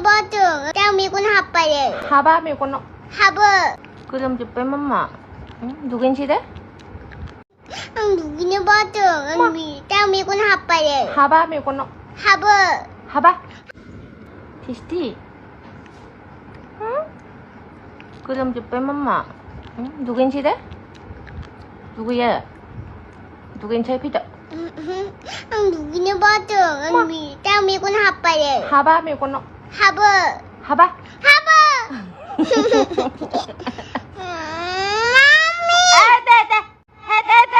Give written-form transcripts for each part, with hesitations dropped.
bottle. Tell me kung hapa rin. Haba, may kuno. Haba. 그럼 좀 빼mam마. 응? 누군지 돼? Ang dugi na bottle. Ang tell me kung hapa rin. Haba, may kuno. Haba. Haba. 티스티. 응? 그럼 좀 빼mam마. 응? 누군지 돼? 누구야? 누군지 피다. Ang dugi na bottle. Ang tell me kung hapa rin. Haba, may kuno. Haba. Haba. Haba. Mommy. 에떼떼. 에떼떼.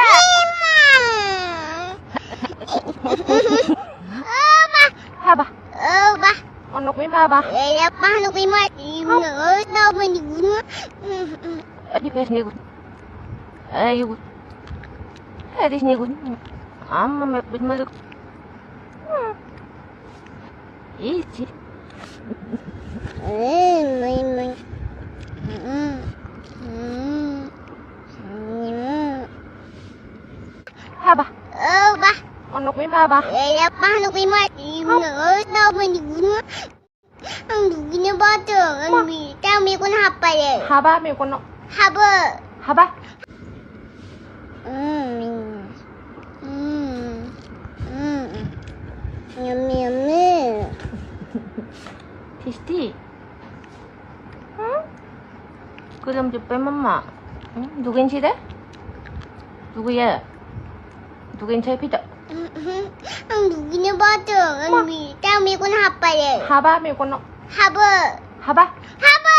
Haba. Ba. Ano ko yung haba? Kaya paano kayo ma-ingat? Naman 어디 배 내고. 아이고. 어디 내고. 아마 몇 번. 있지. haba. Ba. Ano ko yung haba? Kaya paano kayo ma-ingat? Naman ang dugi na bottle. Ang tell me kung hapa rin. haba, may kuno. Haba. haba. Yummy, yummy. 티스티. 응? 그럼 좀 빼mam마. 응? 누군지 돼? 누구야? 누군지 피다. Ang dugi na bottle. Ang tell me kung hapa rin. haba, may kuno. Haba. haba. Haba.